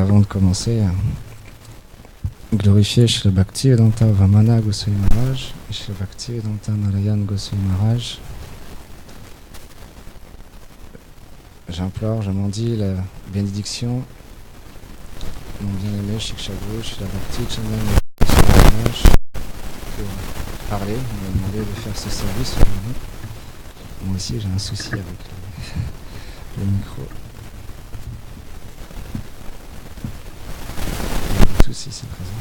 avant de commencer, glorifier Srila Bhaktivedanta Vamana Goswami Maharaj et Srila Bhaktivedanta Narayan Goswami Maharaj. J'implore, je m'en dis la bénédiction, mon bien-aimé Shiksha Guru, Srila Bhakti Chandana Goswami Maharaj, pour parler, il m'a demandé de faire ce service aujourd'hui. Moi aussi j'ai un souci avec le micro. Aussi, c'est présent.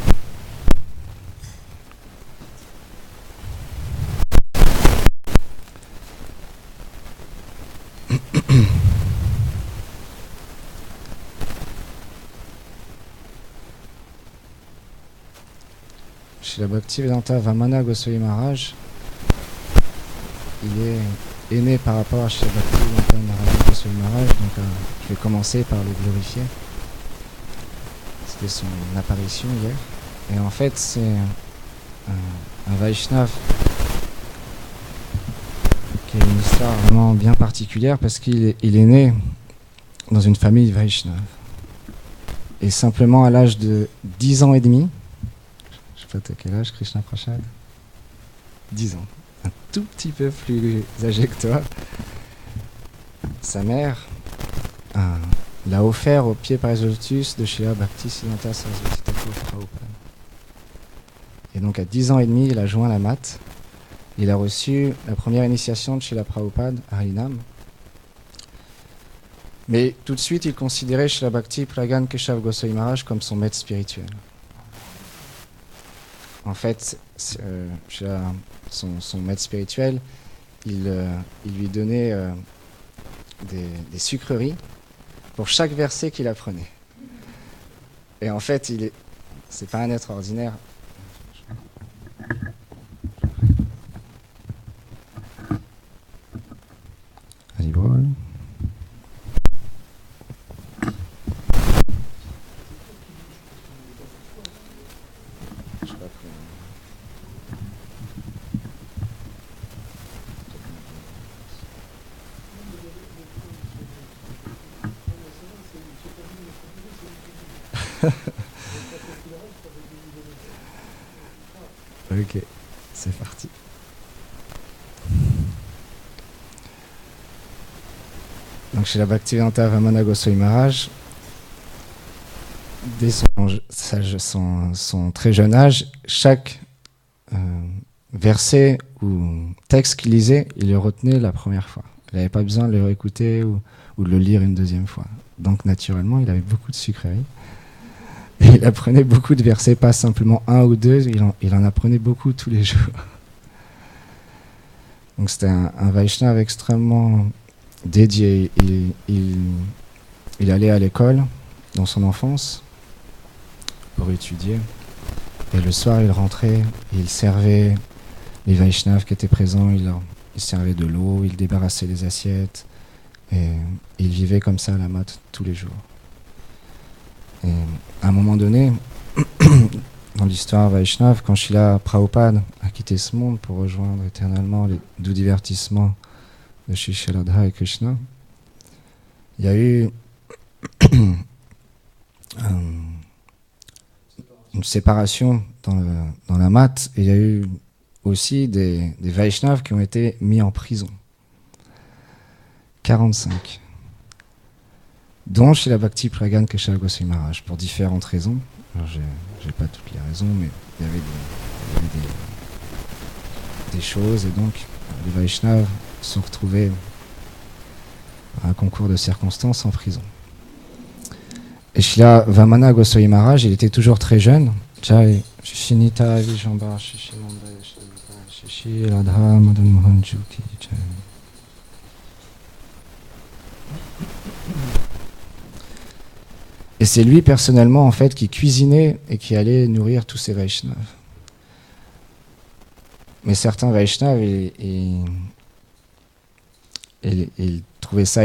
Srila Bhaktivedanta Vamana Goswami Maharaj, il est né par rapport à Srila Bhaktivedanta Narayan Goswami Maharaj, donc je vais commencer par le glorifier. C'était son apparition hier. Et en fait, c'est un Vaishnav qui a une histoire vraiment bien particulière parce qu'il est né dans une famille Vaishnav. Et simplement à l'âge de 10 ans et demi, je sais pas à quel âge, Krishna Prashad, 10 ans, un tout petit peu plus âgé que toi, sa mère l'a offert au pied par lotus de Srila Bhaktisiddhanta Sarasvati Thakur Prabhupada. Et donc à 10 ans et demi, il a joint la mat. Il a reçu la première initiation de Srila Prabhupada, Harinam. Mais tout de suite, il considérait Srila Bhakti Pragan Keshav Goswami Maharaj comme son maître spirituel. En fait, son maître spirituel, il lui donnait des sucreries pour chaque verset qu'il apprenait. Et en fait, c'est pas un être ordinaire. Allez, voilà. Ok, c'est parti. Donc chez la Bhaktivedanta Vamana Goswami Maharaj, dès son très jeune âge, chaque verset ou texte qu'il lisait, il le retenait la première fois. Il n'avait pas besoin de le réécouter ou de le lire une deuxième fois. Donc naturellement, il avait beaucoup de sucreries. Et il apprenait beaucoup de versets, pas simplement un ou deux, il en apprenait beaucoup tous les jours. Donc c'était un Vaishnav extrêmement dédié. Il allait à l'école dans son enfance pour étudier. Et le soir, il rentrait, il servait les Vaishnavs qui étaient présents, il servait de l'eau, il débarrassait les assiettes. Et il vivait comme ça à la mat tous les jours. Et à un moment donné, dans l'histoire Vaishnav, quand Srila Prabhupada a quitté ce monde pour rejoindre éternellement les doux divertissements de Shri Radha et Krishna, il y a eu une séparation dans la mat, et il y a eu aussi des Vaishnavs qui ont été mis en prison. 45. Dont chez la Bhakti Pragan Keshav Goswami Maharaj, pour différentes raisons. Alors j'ai pas toutes les raisons, mais il y avait des choses, et donc les Vaishnavs se sont retrouvés par un concours de circonstances en prison. Et Srila Vamana Goswami Maharaj, il était toujours très jeune. Jai Shinita Vijamba Shishi Radha Madan Mohan Juki Jai. Et c'est lui personnellement en fait qui cuisinait et qui allait nourrir tous ces Vaishnavs. Mais certains Vaishnavs, ils trouvaient ça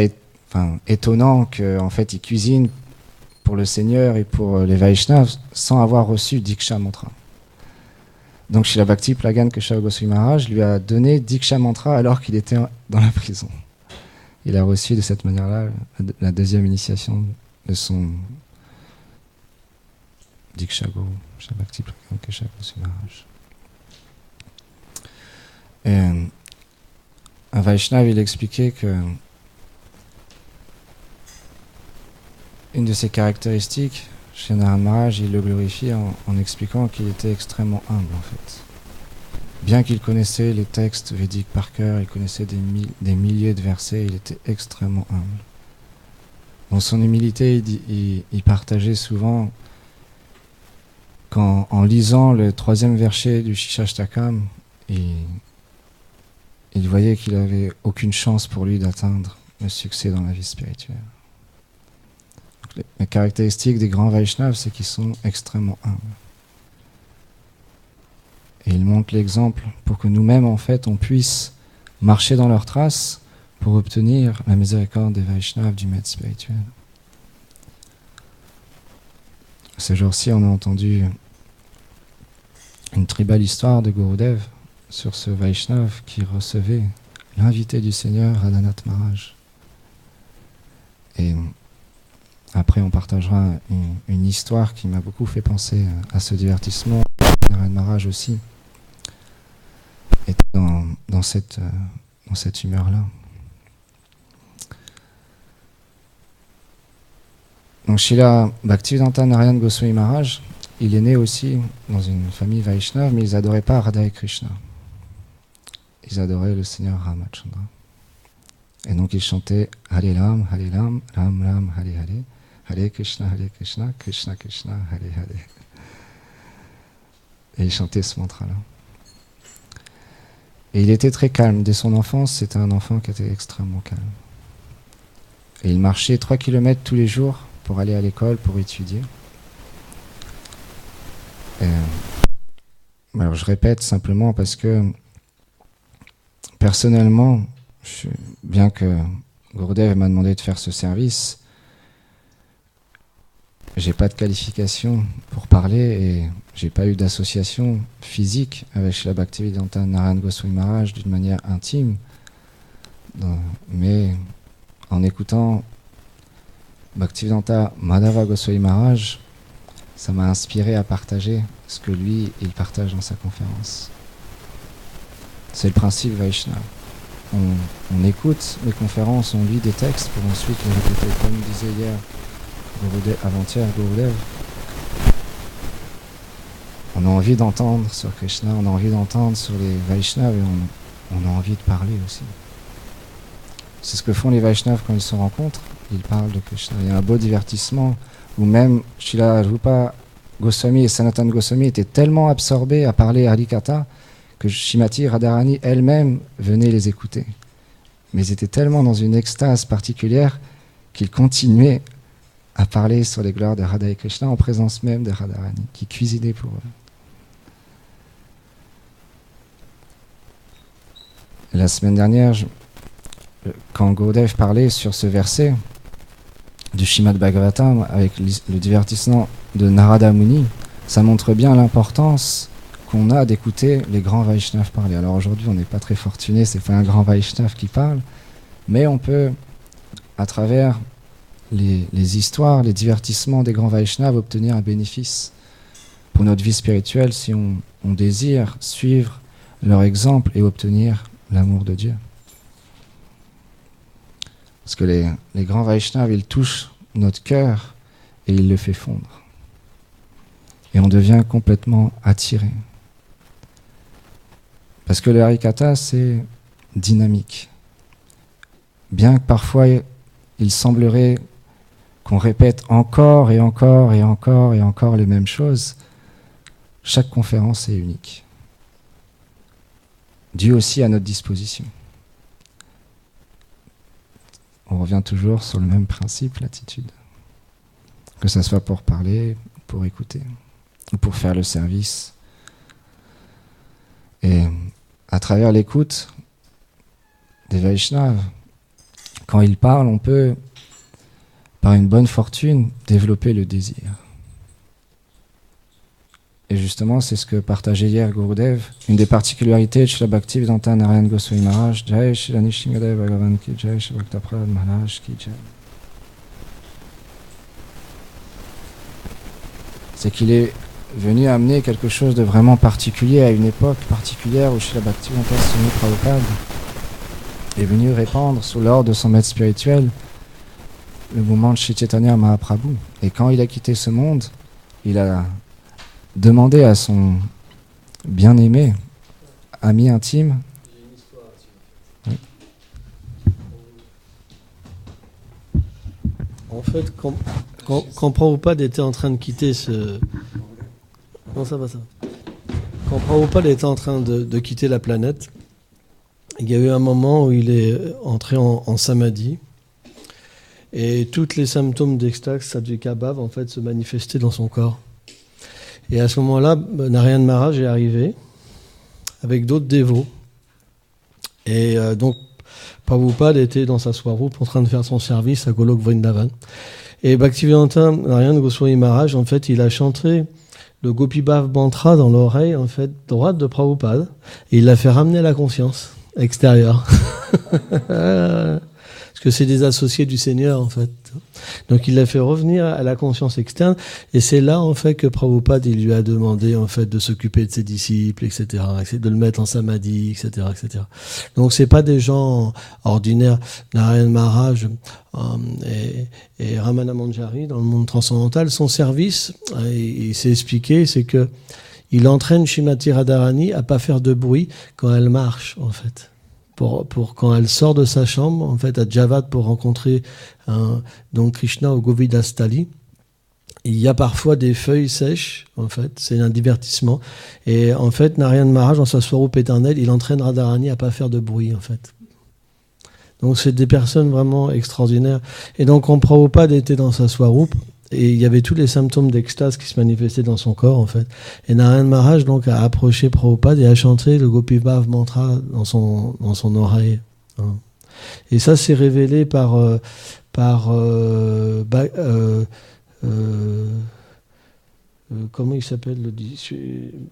étonnant qu'en fait ils cuisinent pour le Seigneur et pour les Vaishnavs sans avoir reçu Diksha Mantra. Donc Srila Bhakti Pragan Keshav Goswami Maharaj lui a donné Diksha Mantra alors qu'il était dans la prison. Il a reçu de cette manière-là la deuxième initiation de Diksha Guru, Shri Bhakti Pragyan Keshav Goswami Maharaj. Et un Vaishnav, il expliquait que une de ses caractéristiques, chez Narayana Maharaj, il le glorifie en expliquant qu'il était extrêmement humble en fait. Bien qu'il connaissait les textes védiques par cœur, il connaissait des milliers de versets, il était extrêmement humble. Dans son humilité, il partageait souvent qu'en lisant le 3e verset du Shikshashtakam, il voyait qu'il n'avait aucune chance pour lui d'atteindre le succès dans la vie spirituelle. Donc, les caractéristiques des grands Vaishnavas, c'est qu'ils sont extrêmement humbles. Et ils montrent l'exemple pour que nous-mêmes, en fait, on puisse marcher dans leurs traces pour obtenir la miséricorde des Vaishnavas du maître spirituel. Ces jours-ci, on a entendu une très belle histoire de Gurudev sur ce Vaishnav qui recevait l'invité du Seigneur, Radhanath Maharaj. Et après, on partagera une histoire qui m'a beaucoup fait penser à ce divertissement. Narayana Maharaj aussi était dans cette humeur-là. Donc Srila Bhaktivedanta Narayana Goswami Maharaj, il est né aussi dans une famille Vaishnava, mais ils n'adoraient pas Radha et Krishna. Ils adoraient le Seigneur Ramachandra. Et donc ils chantaient Hare Ram, Ram Ram, Hare Hare, Hare Krishna, Krishna Krishna, Hare Hare. Et ils chantaient ce mantra-là. Et il était très calme. Dès son enfance, c'était un enfant qui était extrêmement calme. Et il marchait 3 km tous les jours pour aller à l'école, pour étudier. Et, alors je répète simplement parce que personnellement, bien que Gurudev m'a demandé de faire ce service, j'ai pas de qualification pour parler et j'ai pas eu d'association physique avec Srila Bhaktivedanta Narayana Goswami Maharaj d'une manière intime. Mais en écoutant Bhaktivedanta Madhava Goswami Maharaj, ça m'a inspiré à partager ce que lui, il partage dans sa conférence. C'est le principe Vaishnava. On écoute les conférences, on lit des textes pour ensuite les répéter. Comme disait hier, avant-hier, Gurudev, on a envie d'entendre sur Krishna, on a envie d'entendre sur les Vaishnavas et on a envie de parler aussi. C'est ce que font les Vaishnavas quand ils se rencontrent, ils parlent de Krishna. Il y a un beau divertissement où même Srila Rupa Goswami et Sanatana Goswami étaient tellement absorbés à parler Harikatha que Shrimati Radharani elle-même venait les écouter. Mais ils étaient tellement dans une extase particulière qu'ils continuaient à parler sur les gloires de Radha et Krishna en présence même de Radharani, qui cuisinait pour eux. La semaine dernière, quand Gurudev parlait sur ce verset du Srimad Bhagavatam avec le divertissement de Narada Muni, ça montre bien l'importance qu'on a d'écouter les grands Vaishnavas parler. Alors aujourd'hui, on n'est pas très fortuné, c'est pas un grand Vaishnav qui parle, mais on peut, à travers les histoires, les divertissements des grands Vaishnavas, obtenir un bénéfice pour notre vie spirituelle si on désire suivre leur exemple et obtenir l'amour de Dieu. Parce que les grands Vaishnavas, ils touchent notre cœur et ils le font fondre. Et on devient complètement attiré. Parce que le Harikatha, c'est dynamique. Bien que parfois, il semblerait qu'on répète encore et encore et encore et encore les mêmes choses, chaque conférence est unique. Dieu aussi à notre disposition. On revient toujours sur le même principe, l'attitude. Que ce soit pour parler, pour écouter, ou pour faire le service. Et à travers l'écoute des Vaishnavas, quand ils parlent, on peut, par une bonne fortune, développer le désir. Et justement, c'est ce que partageait hier Gurudev. Une des particularités de Srila Bhaktivedanta Narayana Goswami Maharaj, Jai Srila Nrsimhadev Bhagavan ki Jai, Srila Bhaktaprad Maharaj ki Jai. c'est qu'il est venu amener quelque chose de vraiment particulier à une époque particulière où Srila Bhaktivedanta Swami Prabhupada est venu répandre sous l'ordre de son maître spirituel le mouvement de Shri Chaitanya Mahaprabhu. Et quand il a quitté ce monde, il a demandé à son bien-aimé, ami intime, oui. En fait, quand Prabhupada était en train de quitter ce... Comment ça va ça ? Quand Prabhupada était en train de quitter la planète, il y a eu un moment où il est entré en samadhi et tous les symptômes d'extase, sadvika bhav, en fait, se manifestaient dans son corps. Et à ce moment-là, Narayan Maharaj est arrivé avec d'autres dévots. Et donc, Prabhupada était dans sa swarup en train de faire son service à Golok Vrindavan. Et Bhaktivedanta Narayan Goswami Maharaj, en fait, il a chanté le Gopi Bhav mantra dans l'oreille, en fait, droite de Prabhupada. Et il l'a fait ramener à la conscience extérieure. Parce que c'est des associés du Seigneur, en fait. Donc il l'a fait revenir à la conscience externe, et c'est là, en fait, que Prabhupada, il lui a demandé, en fait, de s'occuper de ses disciples, etc., de le mettre en samadhi, etc., etc. Donc c'est pas des gens ordinaires. Narayan Maharaj et Ramana Manjari, dans le monde transcendantal, son service, il s'est expliqué, c'est que il entraîne Shrimati Radharani à pas faire de bruit quand elle marche, en fait. Pour quand elle sort de sa chambre, en fait, à Javad pour rencontrer donc Krishna au Govindastali, il y a parfois des feuilles sèches, en fait, c'est un divertissement. Et en fait, Narayan Maharaj, dans sa swarup éternelle, il entraîne Radharani à pas faire de bruit, en fait. Donc c'est des personnes vraiment extraordinaires. Et donc quand Prabhupada était dans sa swarup, et il y avait tous les symptômes d'extase qui se manifestaient dans son corps, en fait. Et Narayan Maharaj donc a approché Prabhupada et a chanté le Gopi Bhav mantra dans son oreille. Hein. Et ça s'est révélé par comment il s'appelle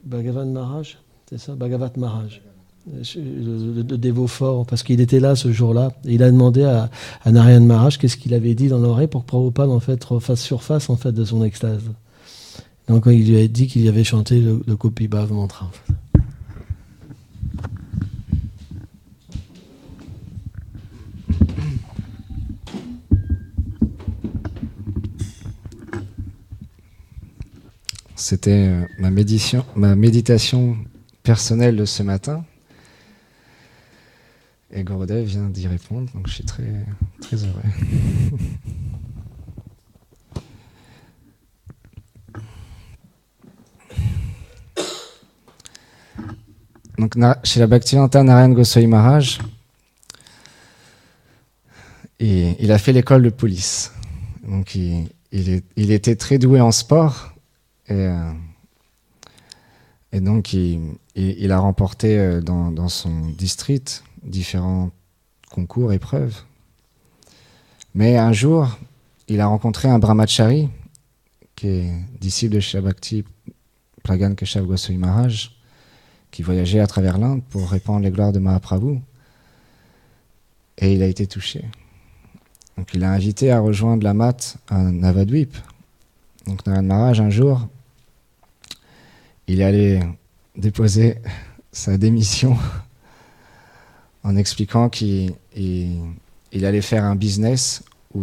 Bhagavan Maharaj, c'est ça, Bhagavat Maharaj. Le dévot fort, parce qu'il était là ce jour-là, et il a demandé à Narayan Maharaj qu'est-ce qu'il avait dit dans l'oreille pour que Prabhupada en fait refasse surface en fait de son extase. Donc il lui a dit qu'il y avait chanté le Gopi Bhav mantra. En fait. C'était ma méditation personnelle de ce matin. Et Gurudev vient d'y répondre, donc je suis très, très heureux. Donc, chez la Bhaktivedanta Narayan Goswami Maharaj, il a fait l'école de police. Donc, il était très doué en sport. Et donc, il a remporté dans son district différents concours, épreuves. Mais un jour, il a rencontré un brahmachari, qui est disciple de Srila Bhakti Pragan Keshav Goswami Maharaj, qui voyageait à travers l'Inde pour répandre les gloires de Mahaprabhu. Et il a été touché. Donc il l'a invité à rejoindre la mat à Navadvip. Donc Narayan Maharaj, un jour, il est allé déposer sa démission en expliquant qu'il allait faire un business où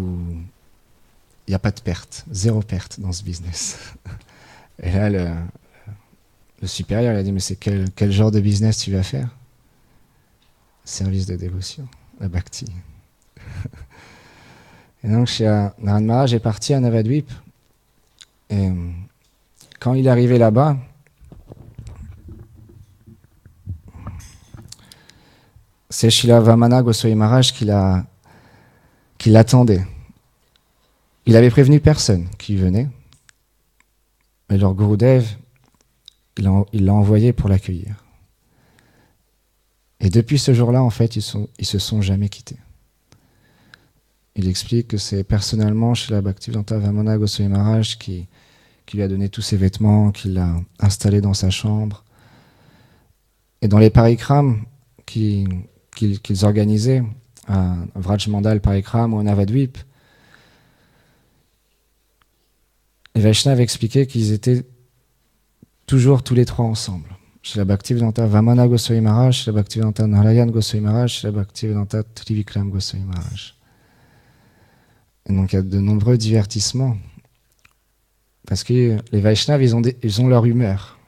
il n'y a pas de perte, zéro perte dans ce business. Et là, le supérieur il a dit, mais c'est quel genre de business tu vas faire ? Service de dévotion, la bhakti. Et donc, Narayan Maharaj est parti à Navadvip. Et quand il est arrivé là-bas, c'est Srila Vamana Goswami Maharaj qui l'attendait. Il avait prévenu personne qui venait, mais leur Gurudev, il l'a envoyé pour l'accueillir. Et depuis ce jour-là, en fait, ils se sont jamais quittés. Il explique que c'est personnellement Srila Bhaktivedanta Vamana Goswami Maharaj qui lui a donné tous ses vêtements, qui l'a installé dans sa chambre. Et dans les parikrams qu'ils organisaient, à Vraj Mandal Parikram ou à Navadvip, les Vaishnavas expliquaient qu'ils étaient toujours tous les trois ensemble. Srila Bhaktivedanta Vamana Goswami Maharaj, Srila Bhaktivedanta Narayan Goswami Maharaj, Srila Bhaktivedanta Trivikram Goswami Maharaj. Et donc il y a de nombreux divertissements. Parce que les Vaishnavas, ils ont leur humeur.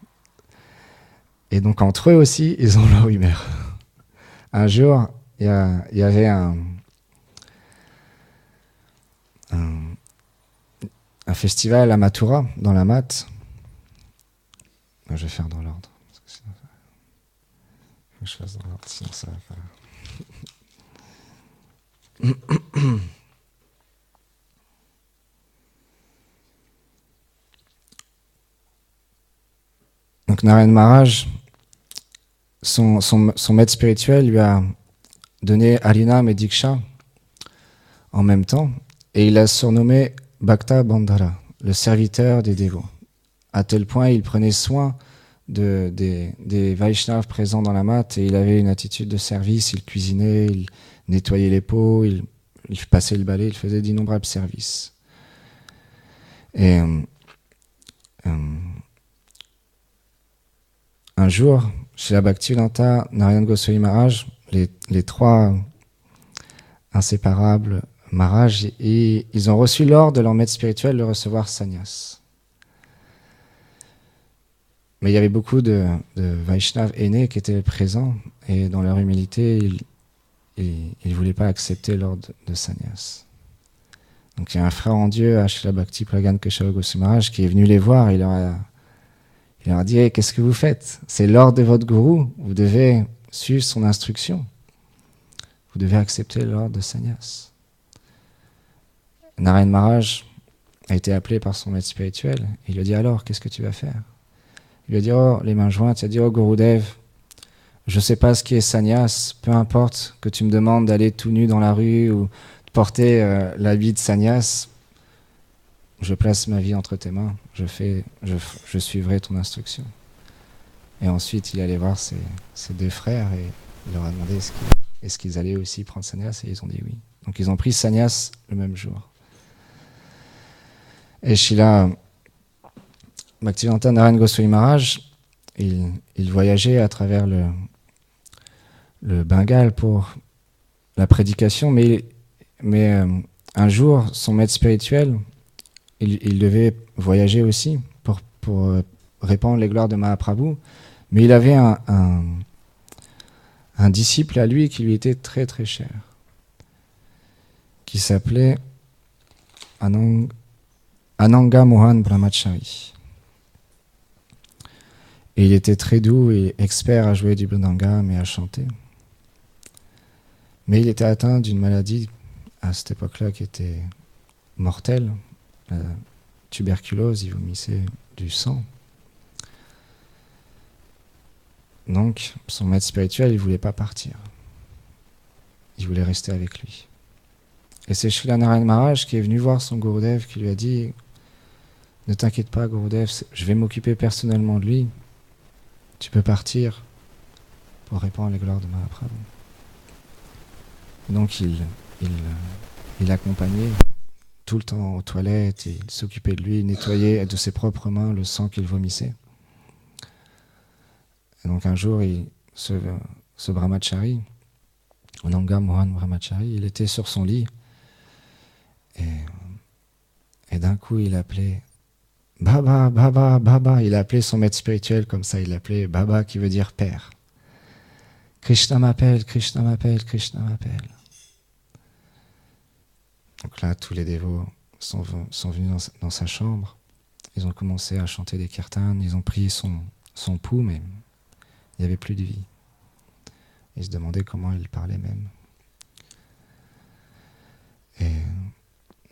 Et donc entre eux aussi, ils ont leur humeur. Un jour, il y avait un festival à Mathura, dans la Mat. Je vais faire dans l'ordre. Faut que je fasse dans l'ordre, sinon ça va pas. Donc Narayan Maharaj, son maître spirituel lui a donné Harinam et Diksha en même temps, et il l'a surnommé Bhakta Bandhara, le serviteur des dévots. À tel point, il prenait soin des Vaishnavas présents dans la mat, et il avait une attitude de service, il cuisinait, il nettoyait les pots, il passait le balai, il faisait d'innombrables services. Et un jour, chez la Bhaktivedanta Narayan Goswami Maharaj, les trois inséparables Maharaj, et ils ont reçu l'ordre de leur maître spirituel de recevoir sannyas. Mais il y avait beaucoup de Vaishnavas aînés qui étaient présents, et dans leur humilité, ils ne voulaient pas accepter l'ordre de sannyas. Donc il y a un frère en Dieu, Srila Bhakti Pragan Keshava Goswami Maharaj, qui est venu les voir, et il leur a dit hey, « Qu'est-ce que vous faites? C'est l'ordre de votre gourou, vous devez suivre son instruction. Vous devez accepter l'ordre de sannyas. » Narayan Maharaj a été appelé par son maître spirituel. Il lui a dit « Alors, qu'est-ce que tu vas faire ?» Il lui a dit « Oh, les mains jointes. » Il a dit « Oh, Gurudev, je ne sais pas ce qui est sannyas. Peu importe que tu me demandes d'aller tout nu dans la rue ou de porter l'habit de sannyas. Je place ma vie entre tes mains. Je suivrai ton instruction. » Et ensuite, il allait voir ses deux frères et il leur a demandé est-ce qu'ils allaient aussi prendre sannyas, et ils ont dit oui. Donc ils ont pris sannyas le même jour. Et Srila Bhaktivedanta Narayan Goswami Maharaj, il voyageait à travers le Bengale pour la prédication, mais un jour, son maître spirituel, il devait voyager aussi pour répandre les gloires de Mahaprabhu, mais il avait un disciple à lui qui lui était très très cher, qui s'appelait Ananga Mohan Brahmachari. Et il était très doux et expert à jouer du mridanga, mais à chanter. Mais il était atteint d'une maladie à cette époque-là qui était mortelle, la tuberculose, il vomissait du sang. Donc, son maître spirituel, il ne voulait pas partir. Il voulait rester avec lui. Et c'est Srila Narayan Maharaj qui est venu voir son Gurudev, qui lui a dit « Ne t'inquiète pas, Gurudev, je vais m'occuper personnellement de lui. Tu peux partir pour répandre les gloires de Mahaprabhu. » Donc, il l'accompagnait tout le temps aux toilettes, et il s'occupait de lui, il nettoyait de ses propres mains le sang qu'il vomissait. Et donc un jour, ce brahmachari, Ananga Mohan Brahmachari, il était sur son lit, et d'un coup il appelait Baba, Baba, Baba. Il a appelé son maître spirituel comme ça, il l'appelait Baba, qui veut dire père. Krishna m'appelle, Krishna m'appelle, Krishna m'appelle. Donc là, tous les dévots sont venus dans sa chambre. Ils ont commencé à chanter des kirtans, ils ont pris son pouls, mais il n'y avait plus de vie. Ils se demandaient comment il parlait même. Et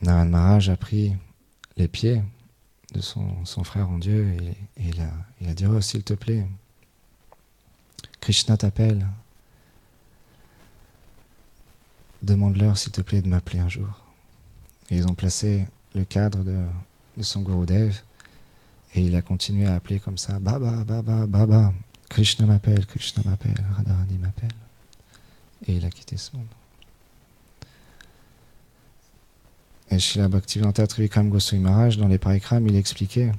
Narayan Maharaj a pris les pieds de son frère en Dieu et il a dit « Oh, s'il te plaît, Krishna t'appelle. Demande-leur, s'il te plaît, de m'appeler un jour. » Et ils ont placé le cadre de son Gurudev, et il a continué à appeler comme ça, Baba, Baba, Baba, Krishna m'appelle, Radharani m'appelle. Et il a quitté ce monde. Et Srila Bhaktivedanta Trivikram Goswami Maharaj, dans les Parikrams, il expliquait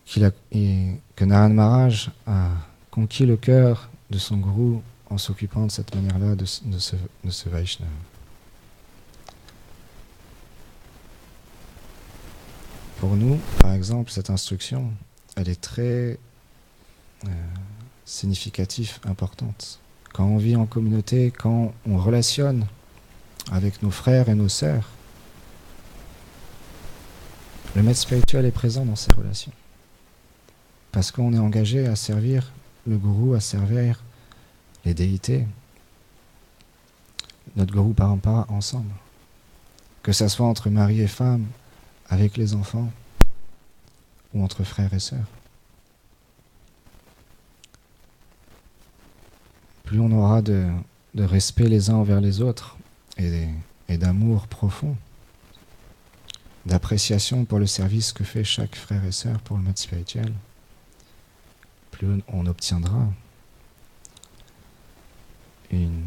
que Narayana Maharaj a conquis le cœur de son gourou en s'occupant de cette manière-là de ce Vaishnava. Pour nous, par exemple, cette instruction, elle est très significative, importante. Quand on vit en communauté, quand on relationne avec nos frères et nos sœurs, le maître spirituel est présent dans ces relations. Parce qu'on est engagé à servir le gourou, à servir les déités, notre gourou parampara ensemble. Que ça soit entre mari et femme, avec les enfants, ou entre frères et sœurs. Plus on aura de respect les uns envers les autres, et d'amour profond, d'appréciation pour le service que fait chaque frère et sœur pour le maître spirituel, plus on obtiendra une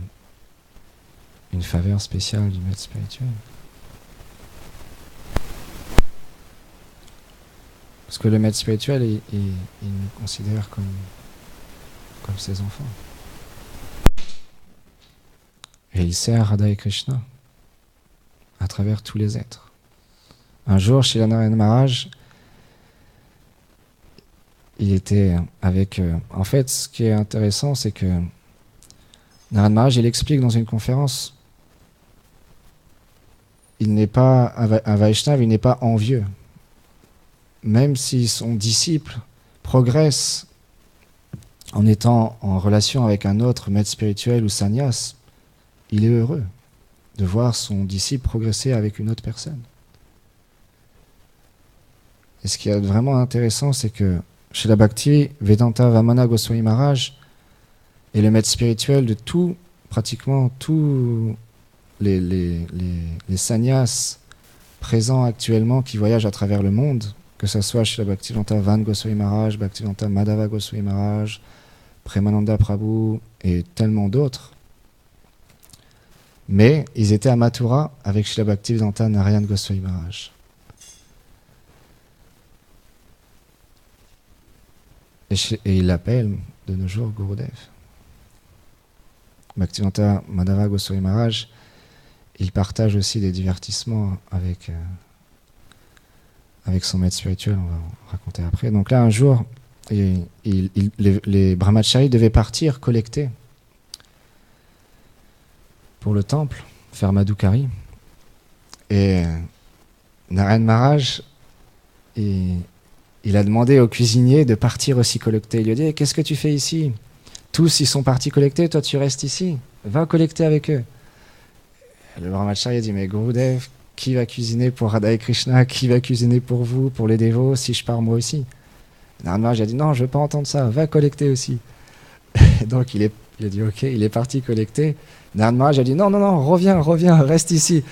faveur spéciale du maître spirituel. Parce que le maître spirituel, il nous considère comme ses enfants. Et il sert Radha et Krishna à travers tous les êtres. Un jour, chez Narayana Maharaj, il était avec... en fait, ce qui est intéressant, c'est que Narayana Maharaj, il explique dans une conférence, il n'est pas un Vaishnava, il n'est pas envieux. Même si son disciple progresse en étant en relation avec un autre maître spirituel ou sannyas, il est heureux de voir son disciple progresser avec une autre personne. Et ce qui est vraiment intéressant, c'est que chez la Bhakti, Vedanta Vamana Goswami Maharaj est le maître spirituel de pratiquement tous les sannyas présents actuellement qui voyagent à travers le monde, que ce soit chez la Bhaktivedanta Van Goswami Maharaj, Bhaktivedanta Madhava Goswami Maharaj, Premananda Prabhu et tellement d'autres. Mais ils étaient à Mathura avec Srila Bhaktivedanta Narayana Goswami Maharaj. Et il l'appelle de nos jours Gurudev. Bhaktivedanta Madhava Goswami Maharaj, il partage aussi des divertissements avec son maître spirituel, on va en raconter après. Donc là, un jour, les brahmacharis devaient partir collecter pour le temple, faire Madhukari. Et Narayana Maharaj, il a demandé au cuisinier de partir aussi collecter. Il lui a dit, qu'est-ce que tu fais ici? Tous, ils sont partis collecter, toi tu restes ici. Va collecter avec eux. Et le brahmachari a dit, mais Gurudev, qui va cuisiner pour Radha et Krishna? Qui va cuisiner pour vous, pour les dévots, si je pars moi aussi? Narayana Maharaj a dit, non, je veux pas entendre ça, va collecter aussi. Et donc il a dit, ok, il est parti collecter. Narayana Maharaj a dit, non, reviens, reste ici.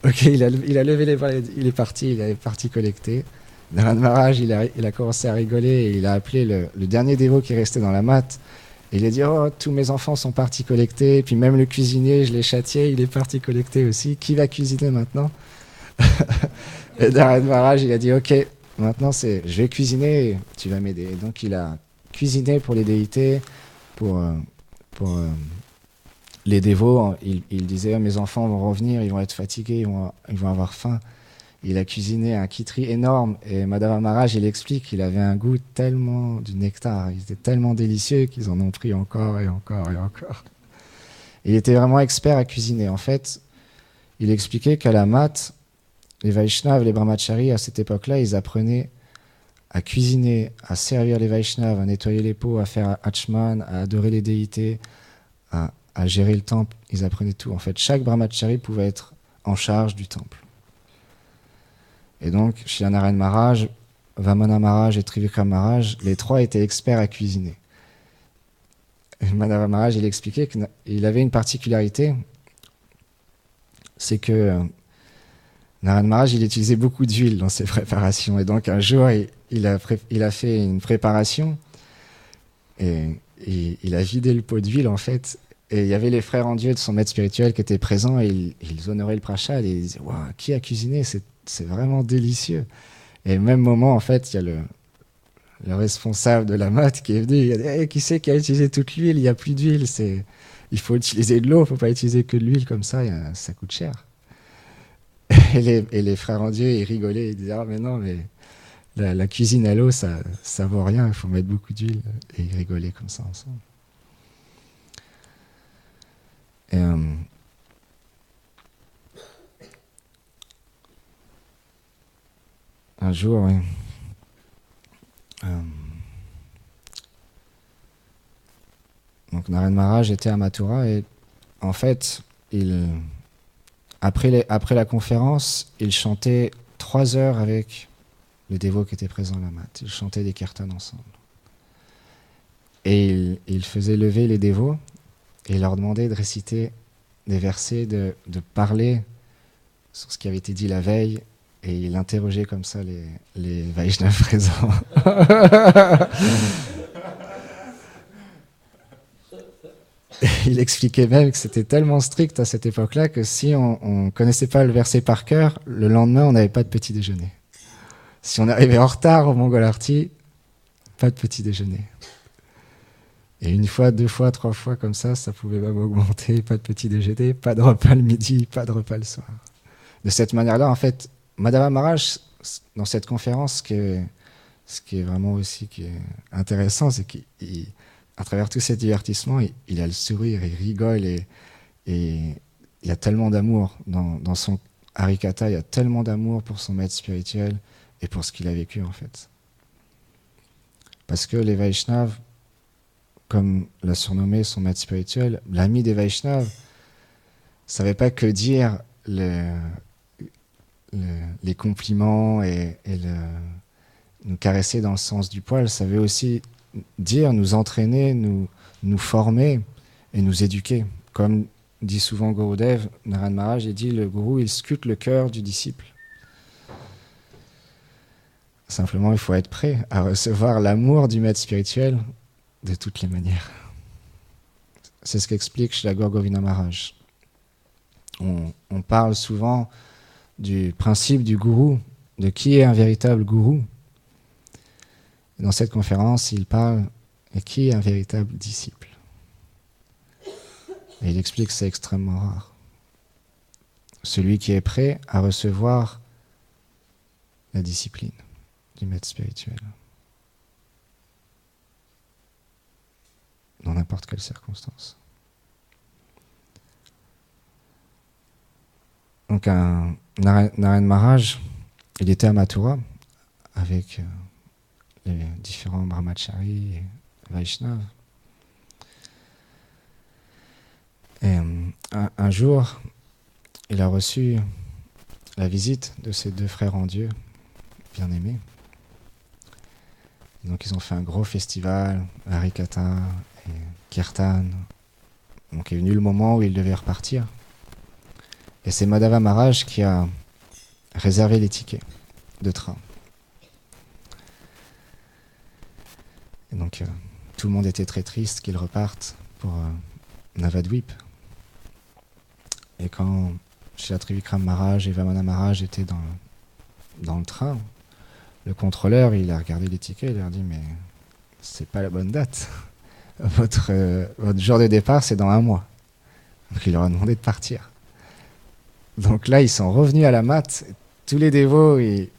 Ok, il a levé les bras, il est parti collecter. Narayana Maharaj, il a commencé à rigoler et il a appelé le dernier dévot qui restait dans la matte. Et il a dit, oh, tous mes enfants sont partis collecter. Et puis même le cuisinier, je l'ai châtié, il est parti collecter aussi. Qui va cuisiner maintenant? Et Narayana Maharaj, il a dit, ok, maintenant je vais cuisiner et tu vas m'aider. Et donc il a cuisiné pour les déités, pour les dévots. Il disait, oh, mes enfants vont revenir, ils vont être fatigués, ils vont avoir faim. Il a cuisiné un kitri énorme et Madhava Maharaj, il explique qu'il avait un goût tellement du nectar, il était tellement délicieux qu'ils en ont pris encore et encore et encore. Il était vraiment expert à cuisiner. En fait, il expliquait qu'à la mat, les Vaishnavas, les brahmacharis, à cette époque-là, ils apprenaient à cuisiner, à servir les Vaishnavas, à nettoyer les pots, à faire Achman, à adorer les déités, à gérer le temple. Ils apprenaient tout. En fait, chaque brahmachari pouvait être en charge du temple. Et donc, chez Narayana Maharaj, Vamana Maharaj et Trivikram Maharaj, les trois étaient experts à cuisiner. Et Madhava Maharaj, il expliquait qu'il avait une particularité, c'est que Narayana Maharaj, il utilisait beaucoup d'huile dans ses préparations. Et donc, un jour, il a fait une préparation et il a vidé le pot d'huile, en fait. Et il y avait les frères en Dieu de son maître spirituel qui étaient présents et ils honoraient le prashad et ils disaient waouh, qui a cuisiné, c'est vraiment délicieux. Et au même moment, en fait, il y a le responsable de la mat qui est venu, il a dit hey, qui c'est qui a utilisé toute l'huile, il n'y a plus d'huile, il faut utiliser de l'eau, il ne faut pas utiliser que de l'huile comme ça coûte cher. Et les frères en Dieu, ils rigolaient, ils disaient ah mais non, mais la cuisine à l'eau, ça vaut rien, il faut mettre beaucoup d'huile. Et ils rigolaient comme ça ensemble. Et, un jour, oui. Donc Naren Maharaj était à Mathura et en fait, après la conférence, il chantait 3 heures avec les dévots qui étaient présents à la mat. Ils chantaient des kirtans ensemble. Et il faisait lever les dévots et il leur demandait de réciter des versets, de parler sur ce qui avait été dit la veille. Et il interrogeait comme ça les Vaishnavas présents. Il expliquait même que c'était tellement strict à cette époque-là que si on ne connaissait pas le verset par cœur, le lendemain, on n'avait pas de petit déjeuner. Si on arrivait en retard au Mongol Arti, pas de petit déjeuner. Et 1 fois, 2 fois, 3 fois comme ça pouvait même augmenter. Pas de petit déjeuner, pas de repas le midi, pas de repas le soir. De cette manière-là, en fait, Madhava Maharaj, dans cette conférence, ce qui est vraiment aussi qui est intéressant, c'est qu'à travers tous ces divertissements, il a le sourire, il rigole et il y a tellement d'amour dans son Harikatha, il y a tellement d'amour pour son maître spirituel et pour ce qu'il a vécu en fait. Parce que les Vaishnavas, comme l'a surnommé son maître spirituel, l'ami des Vaishnavas, ne savait pas que dire les compliments et nous caresser dans le sens du poil, ça veut aussi dire nous entraîner, nous former et nous éduquer. Comme dit souvent Gurudev, Naren Maharaj, il dit le gourou, il scrute le cœur du disciple. Simplement, il faut être prêt à recevoir l'amour du maître spirituel de toutes les manières. C'est ce qu'explique Srila Govindana Maharaj. On parle souvent du principe du gourou, de qui est un véritable gourou. Dans cette conférence, il parle de qui est un véritable disciple. Et il explique que c'est extrêmement rare. Celui qui est prêt à recevoir la discipline du maître spirituel. Dans n'importe quelle circonstance. Donc Naren Maharaj, il était à Mathura avec les différents brahmacharis et Vaishnavas. Et un jour, il a reçu la visite de ses 2 frères en Dieu, bien-aimés. Donc ils ont fait un gros festival, Harikatha et Kirtan. Donc il est venu le moment où il devait repartir. Et c'est Madhava Maharaj qui a réservé les tickets de train. Et donc tout le monde était très triste qu'ils repartent pour Navadvip. Et quand Srila Trivikram Maharaj et Vamana Maharaj étaient dans le train, le contrôleur, il a regardé les tickets, il leur a dit mais c'est pas la bonne date. Votre jour de départ, c'est dans 1 mois. Donc il leur a demandé de partir. Donc là, ils sont revenus à la mat. Tous les dévots, ils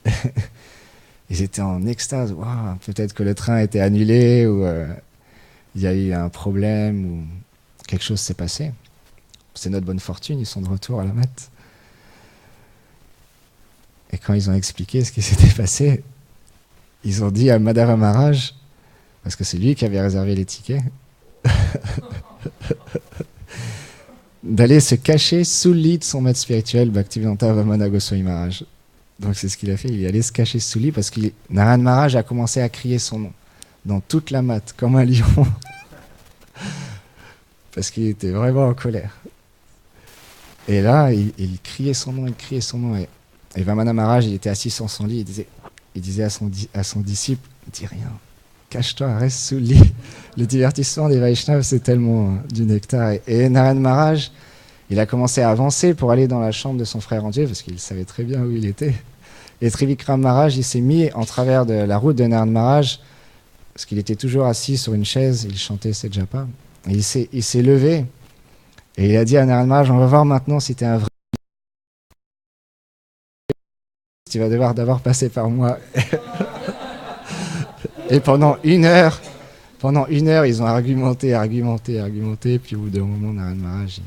étaient en extase. Wow, peut-être que le train a été annulé ou il y a eu un problème ou quelque chose s'est passé. C'est notre bonne fortune, ils sont de retour à la mat. Et quand ils ont expliqué ce qui s'était passé, ils ont dit à Madhava Maharaj, parce que c'est lui qui avait réservé les tickets, d'aller se cacher sous le lit de son maître spirituel, Bhaktivedanta Vamana Goswami Maharaj. Donc c'est ce qu'il a fait, il est allé se cacher sous le lit parce que Naren Maharaj a commencé à crier son nom dans toute la mat, comme un lion, parce qu'il était vraiment en colère. Et là, il criait son nom, et Vamana Maharaj, il était assis sur son lit, il disait à son disciple, dis rien, cache-toi, reste sous le lit. Le divertissement des Vaishnavas, c'est tellement du nectar. Et Narayana Maharaj, il a commencé à avancer pour aller dans la chambre de son frère André, parce qu'il savait très bien où il était. Et Trivikram Maharaj, il s'est mis en travers de la route de Narayana Maharaj, parce qu'il était toujours assis sur une chaise, il chantait ses japas. Et il s'est levé, et il a dit à Narayana Maharaj, on va voir maintenant si tu es un vrai. Tu vas devoir d'abord passer par moi. Et pendant une heure, ils ont argumenté, puis au bout d'un moment, Narayana Maharaj,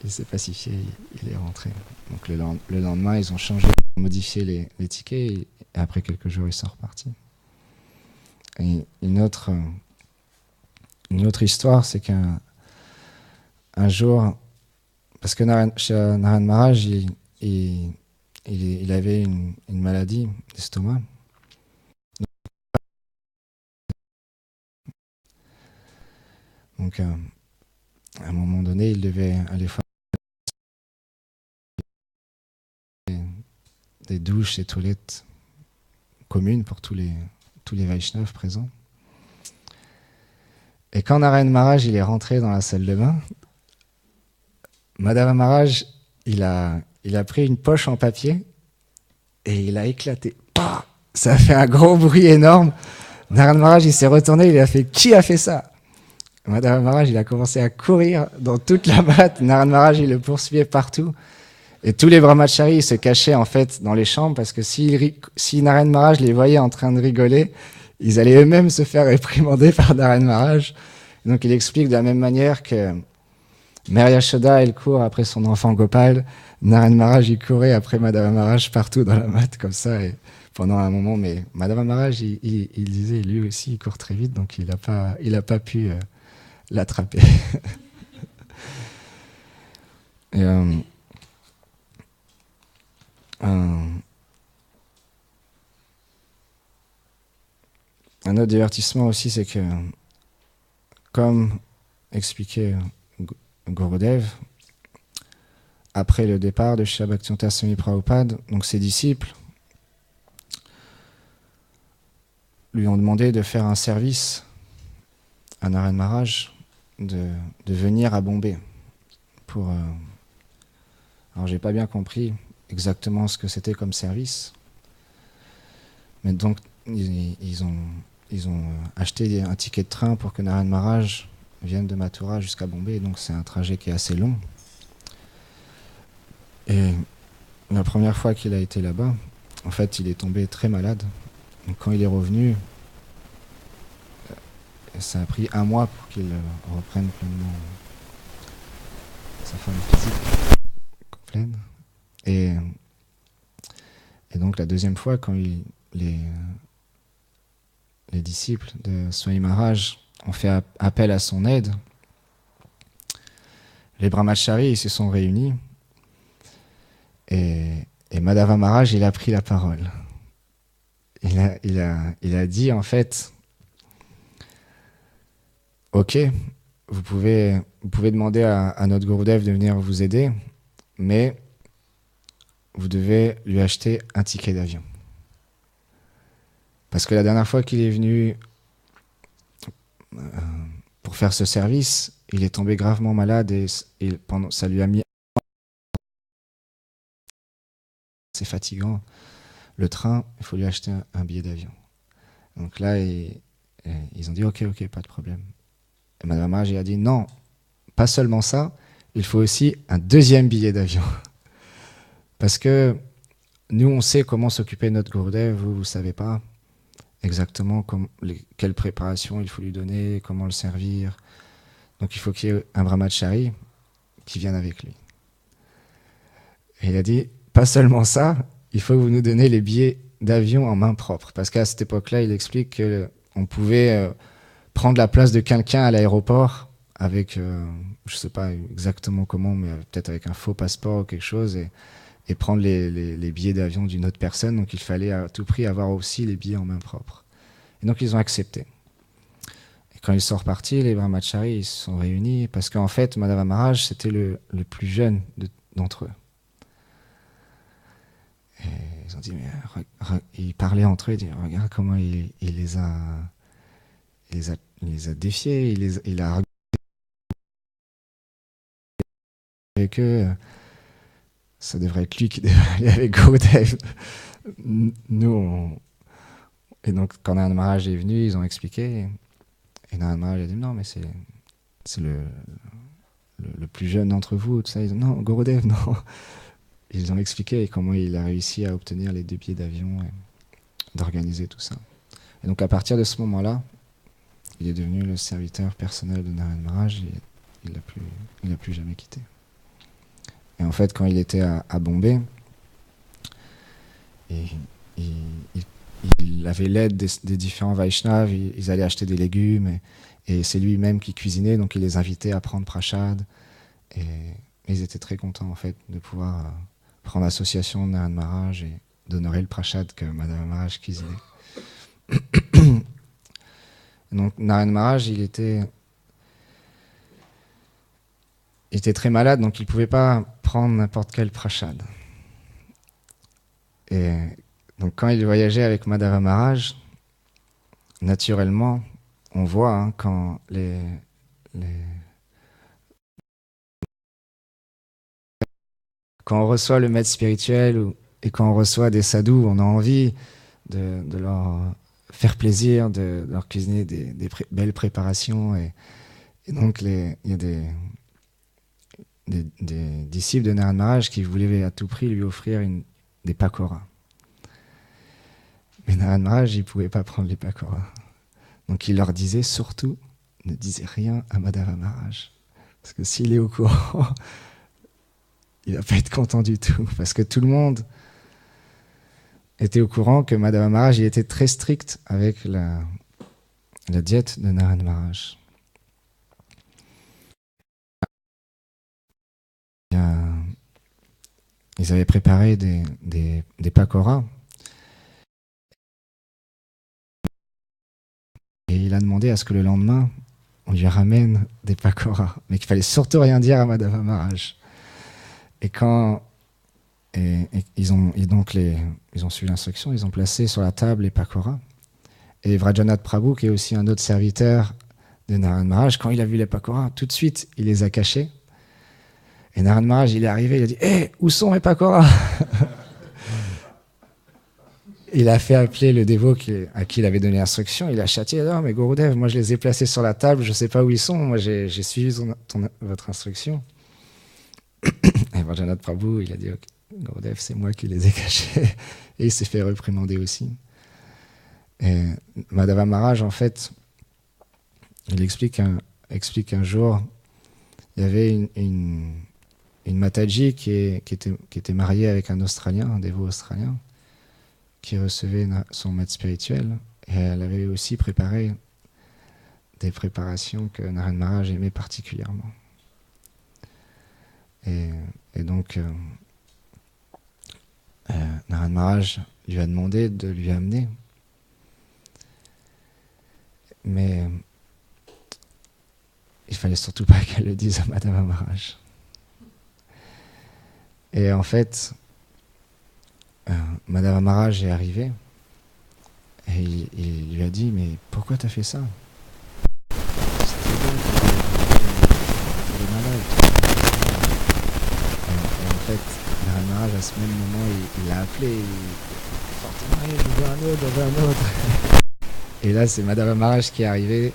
il s'est pacifié, il est rentré. Donc le lendemain, ils ont changé, modifié les tickets, et après quelques jours, ils sont repartis. Et une autre histoire, c'est qu'un jour, parce que Narayana Maharaj, il avait une maladie d'estomac. Donc, à un moment donné, il devait aller faire des douches et toilettes communes pour tous les Vaishnavas présents. Et quand Narayana Maharaj il est rentré dans la salle de bain, Madhava Maharaj il a pris une poche en papier et il a éclaté. Pah, ça a fait un gros bruit énorme. Narayana Maharaj il s'est retourné, il a fait « Qui a fait ça ?» Madhava Maharaj il a commencé à courir dans toute la batte. Narayana Maharaj il le poursuivait partout. Et tous les brahmacharis se cachaient en fait dans les chambres parce que si Narayana Maharaj les voyait en train de rigoler, ils allaient eux-mêmes se faire réprimander par Narayana Maharaj. Donc il explique de la même manière que Mère Yashoda, elle court après son enfant Gopal, Narayana Maharaj il courait après Madhava Maharaj partout dans la matte comme ça. Et pendant un moment, mais Madhava Maharaj il disait lui aussi il court très vite, donc il a pas pu l'attraper. Et, un autre divertissement aussi, c'est que, comme expliquait Gurudev, après le départ de Srila Bhaktivedanta Swami Prabhupada, donc ses disciples lui ont demandé de faire un service à Narayana Maharaj, de venir à Bombay pour... alors j'ai pas bien compris exactement ce que c'était comme service, mais donc ils ont acheté un ticket de train pour que Narayana Maharaj vienne de Mathura jusqu'à Bombay, donc c'est un trajet qui est assez long. Et la première fois qu'il a été là-bas, en fait, il est tombé très malade. Donc quand il est revenu, ça a pris 1 mois pour qu'il reprenne pleinement sa forme physique complète. Et donc la deuxième fois, quand les disciples de Swami Maharaj ont fait appel à son aide, les brahmacharis ils se sont réunis et Madhava Maharaj il a pris la parole. Il a dit en fait, ok, vous pouvez demander à notre Gurudev de venir vous aider, mais vous devez lui acheter un ticket d'avion. Parce que la dernière fois qu'il est venu pour faire ce service, il est tombé gravement malade et ça lui a mis... C'est fatigant. Le train, il faut lui acheter un billet d'avion. Donc là, ils ont dit ok, pas de problème. Et Madame Maharaj a dit non, pas seulement ça, il faut aussi un deuxième billet d'avion. Parce que nous, on sait comment s'occuper de notre Gurudev, vous ne savez pas exactement quelle préparation il faut lui donner, comment le servir. Donc il faut qu'il y ait un brahmachari qui vienne avec lui. Et il a dit, pas seulement ça, il faut que vous nous donnez les billets d'avion en main propre. Parce qu'à cette époque-là, il explique qu'on pouvait prendre la place de quelqu'un à l'aéroport avec, je ne sais pas exactement comment, mais peut-être avec un faux passeport ou quelque chose, et prendre les billets d'avion d'une autre personne. Donc il fallait à tout prix avoir aussi les billets en main propre. Et donc ils ont accepté. Et quand ils sont repartis, les brahmacharis ils se sont réunis parce qu'en fait, Madhava Maharaj, c'était le plus jeune d'entre eux. Et ils ont dit, mais ils parlaient entre eux, ils disaient, regarde comment il les a il les a défiés, il a argumenté avec eux. Ça devrait être lui qui devrait aller avec Gurudev. Et donc, quand Narad Maharaj est venu, ils ont expliqué. Et Narad Maharaj a dit non, mais c'est le plus jeune d'entre vous. Tout ça. Ils ont dit non, Gurudev, non. Ils ont expliqué comment il a réussi à obtenir les 2 billets d'avion et d'organiser tout ça. Et donc, à partir de ce moment-là, il est devenu le serviteur personnel de Narad Maharaj et il l'a plus jamais quitté. Et en fait, quand il était à Bombay, il avait l'aide des différents Vaishnavas, ils allaient acheter des légumes, et c'est lui-même qui cuisinait, donc il les invitait à prendre prashad, et ils étaient très contents en fait de pouvoir prendre association de Narad Maharaj et d'honorer le prashad que Madhava Maharaj cuisinait. Donc Narad Maharaj, il était très malade, donc il ne pouvait pas prendre n'importe quel prashad. Et donc quand il voyageait avec Madhava Maharaj, naturellement, on voit quand quand on reçoit le maître spirituel et quand on reçoit des sadhus, on a envie de leur faire plaisir, de leur cuisiner des belles préparations. Et donc il y a des disciples de Narad Maharaj qui voulaient à tout prix lui offrir des pakoras. Mais Narad Maharaj, il ne pouvait pas prendre les pakoras. Donc il leur disait surtout, ne disez rien à Madhava Maharaj. Parce que s'il est au courant, il ne va pas être content du tout. Parce que tout le monde était au courant que Madhava Maharaj, il était très strict avec la diète de Narad Maharaj. Ils avaient préparé des pakoras. Et il a demandé à ce que le lendemain, on lui ramène des pakoras. Mais qu'il fallait surtout rien dire à Madhava Maharaj. Et ils ont suivi l'instruction, ils ont placé sur la table les pakoras. Et Vrajanath Prabhu, qui est aussi un autre serviteur de Narad Maharaj, quand il a vu les pakoras, tout de suite, il les a cachés. Et Narad Maharaj, il est arrivé, il a dit « Hé, où sont mes pakoras ?» Il a fait appeler le dévot à qui il avait donné l'instruction, il a châtié, « Non, mais Gurudev, moi je les ai placés sur la table, je ne sais pas où ils sont, moi j'ai suivi votre instruction. » Et Vrajanath Prabhu, il a dit okay, « Gurudev, c'est moi qui les ai cachés. » Et il s'est fait réprimander aussi. Et Madhava Maharaj, en fait, il explique un jour, il y avait une Mataji qui était mariée avec un Australien, un dévot australien, qui recevait son maître spirituel. Et elle avait aussi préparé des préparations que Narad Maharaj aimait particulièrement. Et donc, Narad Maharaj lui a demandé de lui amener. Mais il fallait surtout pas qu'elle le dise à Madhava Maharaj. Et en fait, Madhava Maharaj est arrivé et il lui a dit « Mais pourquoi t'as fait ça ? C'était bon, t'es malade. » Et en fait, Narad Maharaj, à ce même moment, il l'a appelé fortement « Je veux un autre. » Et là, c'est Madhava Maharaj qui est arrivé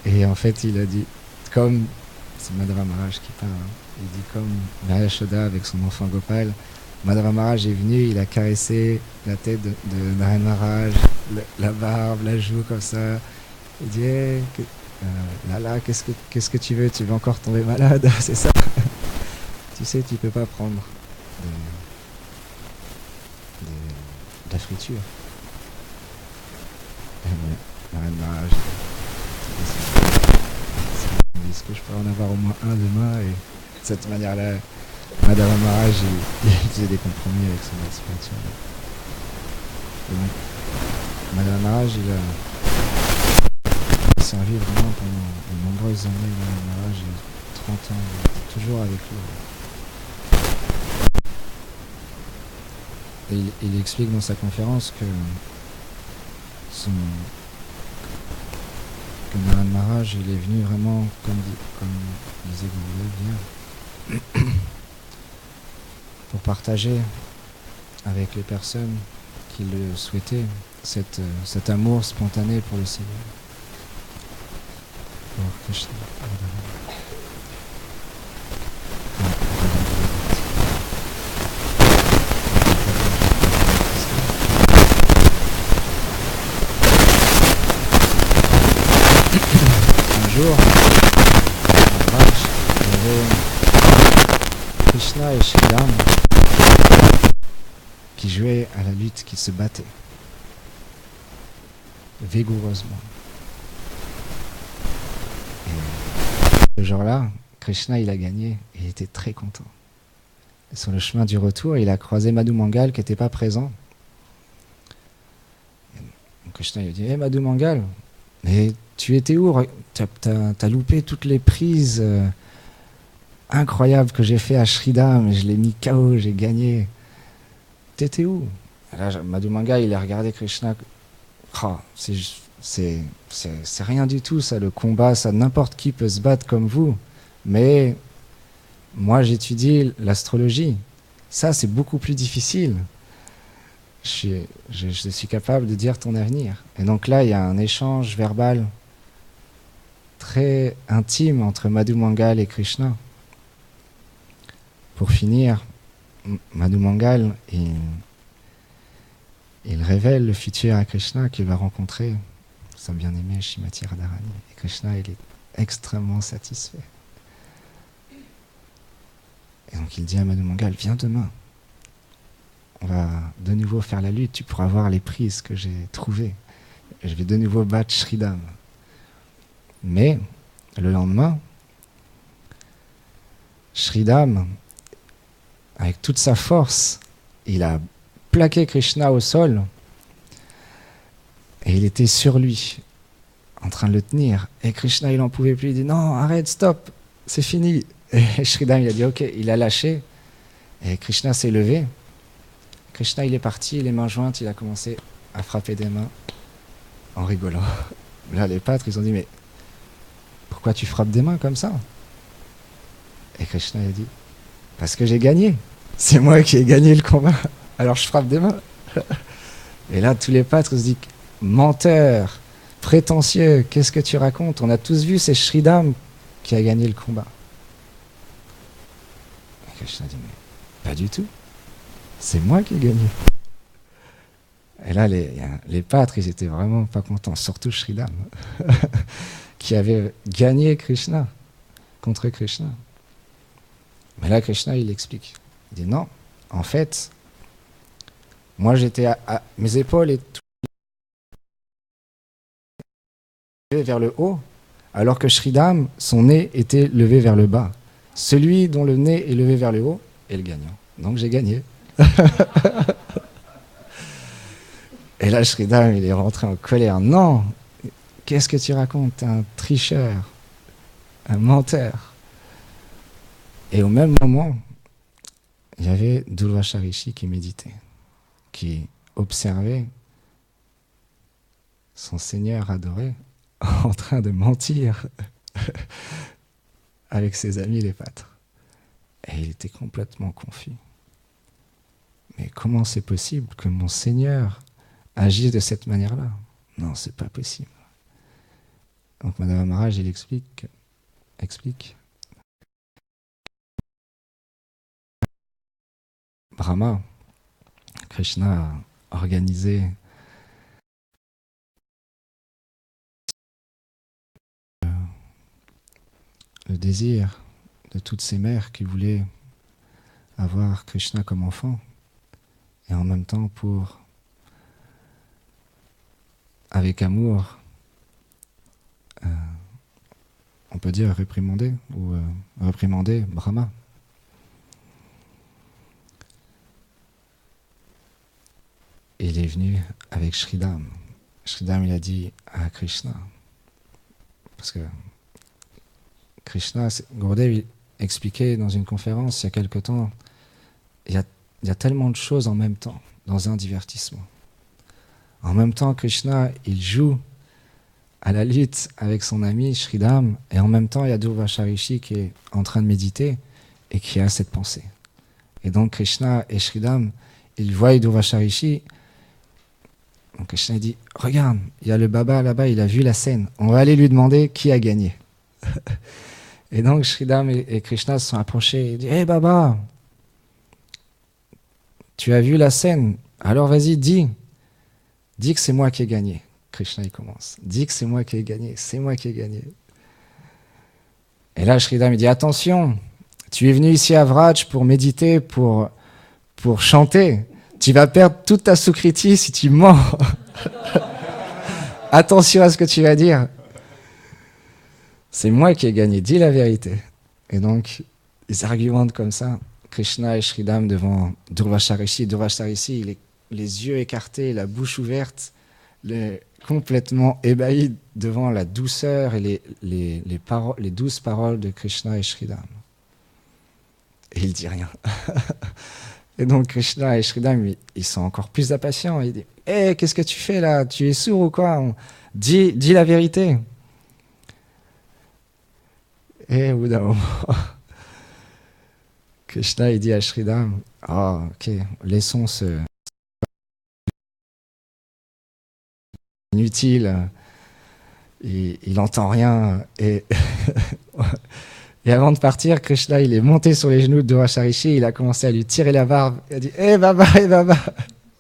et en fait, il a dit, comme c'est Madhava Maharaj qui parle, il dit comme Yashoda avec son enfant Gopal, Madhava Maharaj est venu, il a caressé la tête de Narad Maharaj, la barbe, la joue comme ça. Il dit hey, Lala, qu'est-ce que tu veux encore tomber malade? C'est ça. Tu sais, tu peux pas prendre de la friture. Narad Maharaj, est-ce que je peux en avoir au moins un demain? Et de cette manière-là, Madhava Maharaj, il faisait des compromis avec son maître spirituel. Madhava Maharaj, il a servi vraiment pendant de nombreuses années. Madhava Maharaj, 30 ans, il était toujours avec lui. Et il explique dans sa conférence que que Narad Maharaj, il est venu vraiment, comme disait Gurudev hier, pour partager avec les personnes qui le souhaitaient cet amour spontané pour le Seigneur. Pour Krishna. Un jour, il y avait Krishna et Sridham qui jouaient à la lutte, qui se battaient vigoureusement. Et ce jour-là, Krishna, il a gagné et il était très content. Et sur le chemin du retour, il a croisé Madhu Mangal qui n'était pas présent. Et Krishna lui a dit « Hé Madhu Mangal, mais tu étais où? T'as loupé toutes les prises incroyables que j'ai fait à Sridham, je l'ai mis KO, j'ai gagné. T'étais où ?» Et là, Madhu Mangal, il a regardé Krishna. Oh, c'est rien du tout, ça, le combat, ça, n'importe qui peut se battre comme vous. Mais moi, j'étudie l'astrologie. Ça, c'est beaucoup plus difficile. Je suis capable de dire ton avenir. Et donc là, il y a un échange verbal très intime entre Madhu Mangal et Krishna. Pour finir, Madhu Mangal, il révèle le futur à Krishna qu'il va rencontrer sa bien-aimée Shrimati Radharani. Et Krishna, il est extrêmement satisfait. Et donc il dit à Madhu Mangal, viens demain. On va de nouveau faire la lutte, tu pourras voir les prises que j'ai trouvées. Et je vais de nouveau battre Sridham. Mais le lendemain, Sridham, avec toute sa force, il a plaqué Krishna au sol et il était sur lui, en train de le tenir. Et Krishna, il n'en pouvait plus, il dit non, arrête, stop, c'est fini. Et Sridham, il a dit ok, il a lâché. Et Krishna s'est levé. Krishna, il est parti, les mains jointes, il a commencé à frapper des mains en rigolant. Là, les pâtres, ils ont dit, mais pourquoi tu frappes des mains comme ça? Et Krishna a dit, parce que j'ai gagné. C'est moi qui ai gagné le combat. Alors je frappe des mains. Et là, tous les pâtres se disent, menteur, prétentieux, qu'est-ce que tu racontes? On a tous vu, c'est Sridham qui a gagné le combat. Et Krishna dit, mais pas du tout. C'est moi qui ai gagné. Et là, les pâtres, ils étaient vraiment pas contents, surtout Sridham, qui avait gagné Krishna, contre Krishna. Mais là, Krishna, il explique. Il dit non, en fait, moi j'étais à mes épaules et tout vers le haut, alors que Sridham, son nez était levé vers le bas. Celui dont le nez est levé vers le haut est le gagnant. Donc j'ai gagné. Et là, Sridham, il est rentré en colère. Non, qu'est-ce que tu racontes? T'es un tricheur, un menteur. Et au même moment, il y avait Durvasa Rishi qui méditait, qui observait son Seigneur adoré en train de mentir avec ses amis les pâtres. Et il était complètement confus. Mais comment c'est possible que mon Seigneur agisse de cette manière-là? Non, c'est pas possible. Donc Madhava Maharaj, il explique. Brahma, Krishna a organisé le désir de toutes ces mères qui voulaient avoir Krishna comme enfant, et en même temps pour, avec amour, on peut dire réprimander Brahma. Et il est venu avec Sridham. Sridham, il a dit à Krishna, parce que Krishna, Gurudev expliquait dans une conférence il y a quelque temps, il y a tellement de choses en même temps dans un divertissement. En même temps, Krishna, il joue à la lutte avec son ami Shridham, et en même temps, il y a Durvasa Rishi qui est en train de méditer et qui a cette pensée. Et donc Krishna et Shridham, ils voient Durvasa Rishi. Donc Krishna dit, regarde, il y a le Baba là-bas, il a vu la scène. On va aller lui demander qui a gagné. Et donc Shridham et Krishna se sont approchés et disent, hé Baba, tu as vu la scène, alors vas-y, dis que c'est moi qui ai gagné. Krishna il commence, dis que c'est moi qui ai gagné, c'est moi qui ai gagné. Et là Shridham il dit, attention, tu es venu ici à Vraj pour méditer, pour chanter. Tu vas perdre toute ta sukriti si tu mens. Attention à ce que tu vas dire. C'est moi qui ai gagné, dis la vérité. Et donc, ils argumentent comme ça. Krishna et Shridham devant Durvasa Rishi. Durvasa Rishi, il est les yeux écartés, la bouche ouverte, complètement ébahi devant la douceur et les douces paroles de Krishna et Shridham. Et il dit rien. Et donc Krishna et Shridham, ils sont encore plus impatients. Ils disent, hé, qu'est-ce que tu fais là? Tu es sourd ou quoi? Dis la vérité. Et au bout d'un moment, Krishna il dit à Shridham, oh, ok, laissons ce inutile, il n'entend rien. Et avant de partir, Krishna il est monté sur les genoux de Durvasa Rishi, il a commencé à lui tirer la barbe. Il a dit, hé Baba,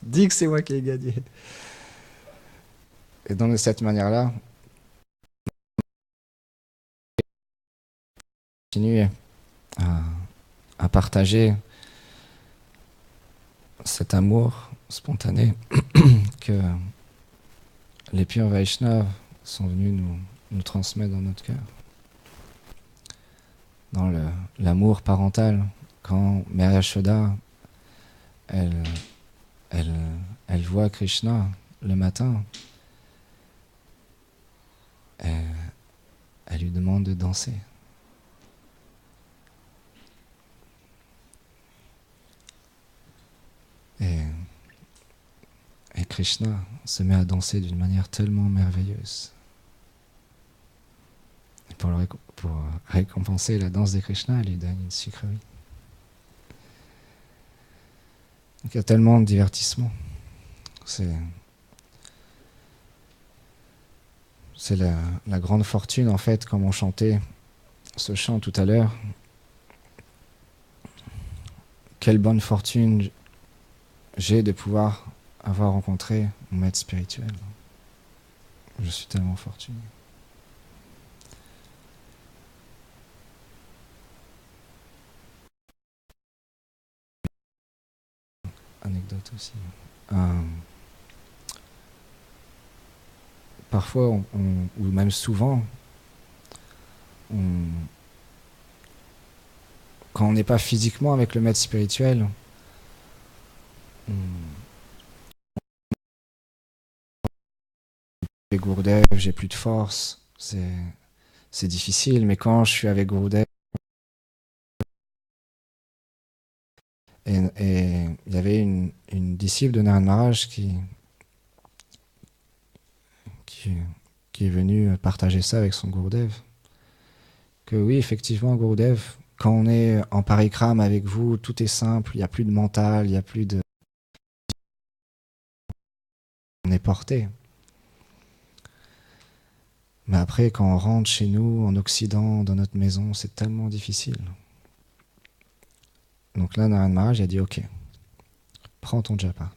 dis que c'est moi qui ai gagné. Et donc de cette manière-là, continuer à partager cet amour spontané que les purs Vaishnavas sont venus nous transmettre dans notre cœur. Dans l'amour parental, quand Mère Yashoda, elle voit Krishna le matin, elle lui demande de danser. Et Krishna se met à danser d'une manière tellement merveilleuse. Et pour récompenser la danse de Krishna, elle lui donne une sucrerie. Donc il y a tellement de divertissement. C'est la grande fortune, en fait, comme on chantait ce chant tout à l'heure. Quelle bonne fortune j'ai de pouvoir avoir rencontré mon maître spirituel. Je suis tellement fortuné. Anecdote aussi. Parfois, ou même souvent, quand on n'est pas physiquement avec le maître spirituel, avec Gurudev, j'ai plus de force, c'est difficile, mais quand je suis avec Gurudev, et il y avait une disciple de Narad Maharaj qui est venue partager ça avec son Gurudev, que oui, effectivement, Gurudev, quand on est en parikram avec vous, tout est simple, il n'y a plus de mental, il n'y a plus de... On est porté. Mais après, quand on rentre chez nous, en Occident, dans notre maison, c'est tellement difficile. Donc là, Narad Maharaj a dit, ok, prends ton japa.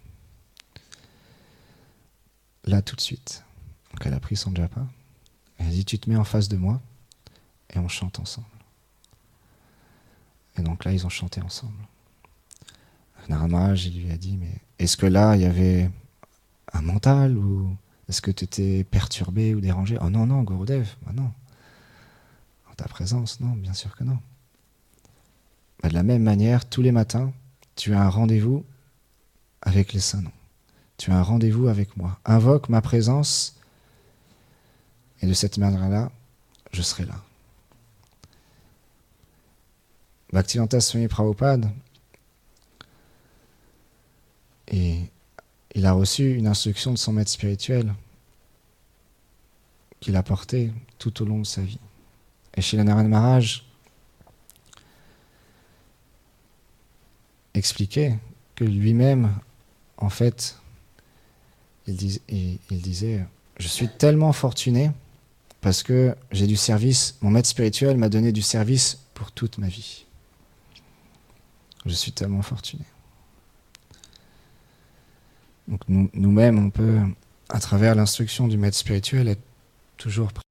Là, tout de suite. Donc elle a pris son japa. Elle a dit, tu te mets en face de moi et on chante ensemble. Et donc là, ils ont chanté ensemble. Narad Maharaj, il lui a dit, mais est-ce que là, il y avait un mental ou est-ce que tu étais perturbé ou dérangé? Oh non, non, Gurudev, bah non. En ta présence, non, bien sûr que non. Bah de la même manière, tous les matins, tu as un rendez-vous avec les saints noms. Tu as un rendez-vous avec moi. Invoque ma présence et de cette manière-là, je serai là. Bhaktivedanta Swami Prabhupada, et il a reçu une instruction de son maître spirituel qu'il a porté tout au long de sa vie. Et chez Narad Maharaj expliquait que lui-même, en fait, il disait « Je suis tellement fortuné parce que j'ai du service, mon maître spirituel m'a donné du service pour toute ma vie. Je suis tellement fortuné. » Donc nous-mêmes, on peut, à travers l'instruction du maître spirituel, être toujours prêt.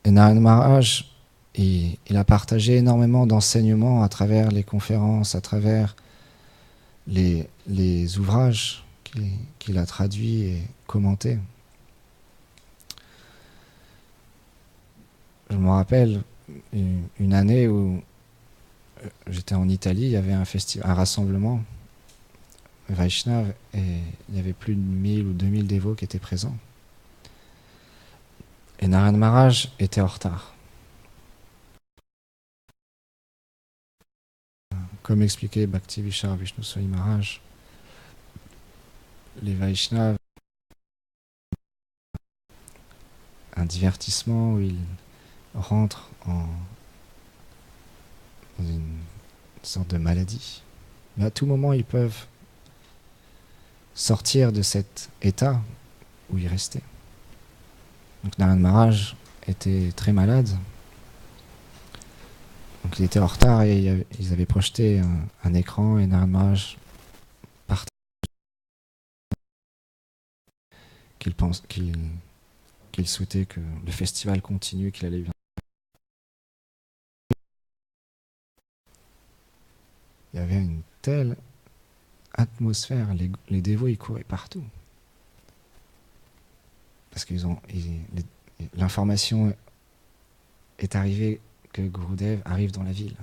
Et Narad Maharaj, il a partagé énormément d'enseignements à travers les conférences, à travers les ouvrages qu'il a traduits et commentés. Je me rappelle une année où j'étais en Italie, il y avait un rassemblement Vaishnav et il y avait plus de 1000 ou 2000 dévots qui étaient présents. Et Narad Maharaj était en retard. Comme expliquait Bhakti Vishar Vishnu Swami Maharaj, les Vaishnavas, un divertissement où ils rentrent dans une sorte de maladie. Mais à tout moment, ils peuvent sortir de cet état où ils restaient. Donc Narad Maharaj était très malade. Donc il était en retard et ils avaient projeté un écran et Narad Maharaj partait. Qu'il souhaitait que le festival continue, qu'il allait bien. Il y avait une telle atmosphère, les dévots ils couraient partout. Parce que l'information est arrivée que Gurudev arrive dans la ville.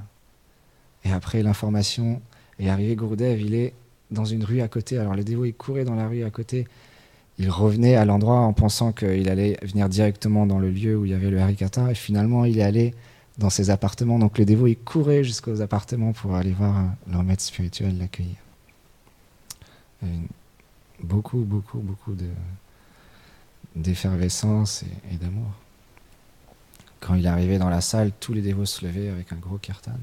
Et après l'information est arrivée, Gurudev il est dans une rue à côté. Alors les dévots ils couraient dans la rue à côté. Ils revenaient à l'endroit en pensant qu'il allait venir directement dans le lieu où il y avait le Harikatha. Et finalement il est allé dans ses appartements. Donc les dévots ils couraient jusqu'aux appartements pour aller voir leur maître spirituel l'accueillir. Beaucoup d'effervescence et d'amour. Quand il arrivait dans la salle, tous les dévots se levaient avec un gros kirtan.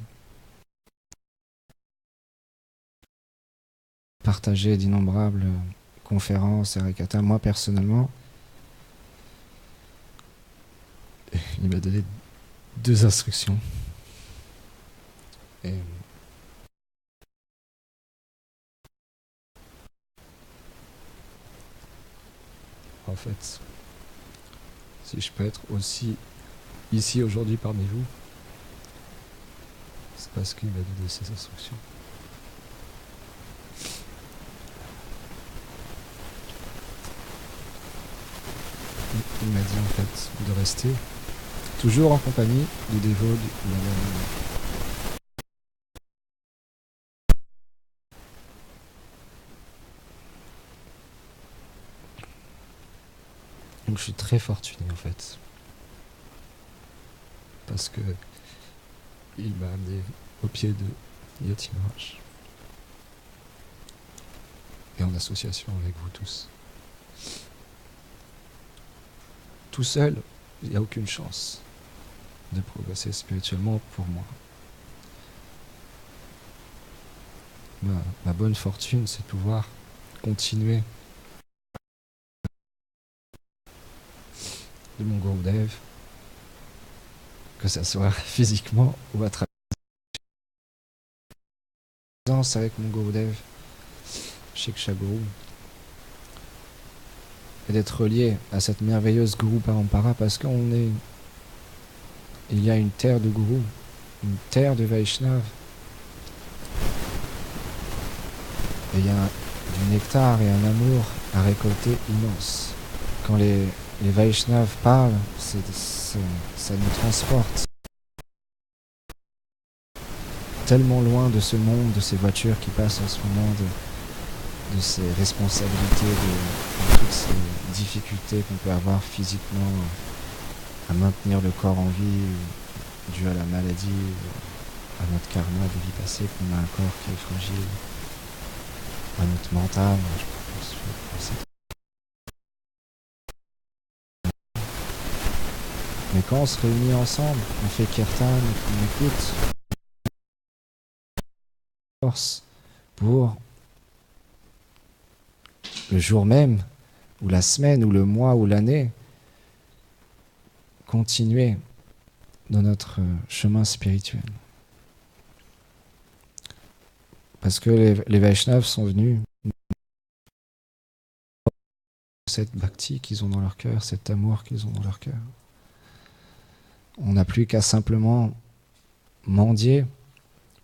Partageaient d'innombrables conférences et harikata. Moi, personnellement, il m'a donné 2 instructions. Et en fait, si je peux être aussi ici aujourd'hui parmi vous, c'est parce qu'il m'a donné ces instructions. Il m'a dit en fait de rester toujours en compagnie du dévot de la Vérité. Donc je suis très fortuné en fait. Parce que il m'a amené au pied de Yati Maharaj. Et en association avec vous tous. Tout seul, il n'y a aucune chance de progresser spirituellement pour moi. Ma bonne fortune, c'est de pouvoir continuer de mon Gurudev, que ça soit physiquement ou à travers avec mon Gurudev, Shiksha Guru, et d'être relié à cette merveilleuse Guru Parampara parce il y a une terre de Guru, une terre de Vaishnav, et il y a du nectar et un amour à récolter immense. Quand les Vaishnavs parlent, ça nous transporte tellement loin de ce monde, de ces voitures qui passent en ce moment, de ces responsabilités, de toutes ces difficultés qu'on peut avoir physiquement à maintenir le corps en vie, dû à la maladie, à notre karma de vie passée, qu'on a un corps qui est fragile, à notre mental. Je pense Et quand on se réunit ensemble, on fait kirtan, on écoute force pour le jour même, ou la semaine, ou le mois, ou l'année, continuer dans notre chemin spirituel. Parce que les Vaishnavas sont venus cette bhakti qu'ils ont dans leur cœur, cet amour qu'ils ont dans leur cœur. On n'a plus qu'à simplement mendier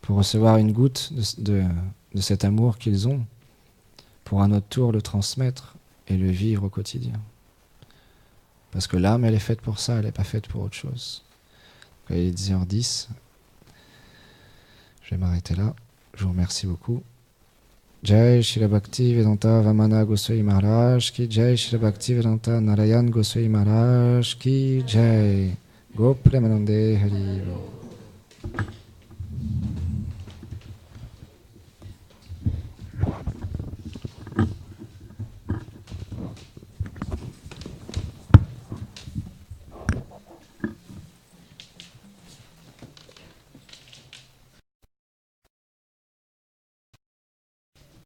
pour recevoir une goutte de cet amour qu'ils ont, pour à notre tour le transmettre et le vivre au quotidien. Parce que l'âme, elle est faite pour ça, elle n'est pas faite pour autre chose. Il est 10h10. Je vais m'arrêter là. Je vous remercie beaucoup. Jai Shri Bhakti Vedanta Vamana Goswami Maharaj Ki Jai Shri Bhakti Vedanta Narayan Goswami Maharaj Ki Jai Go Premanande Hari.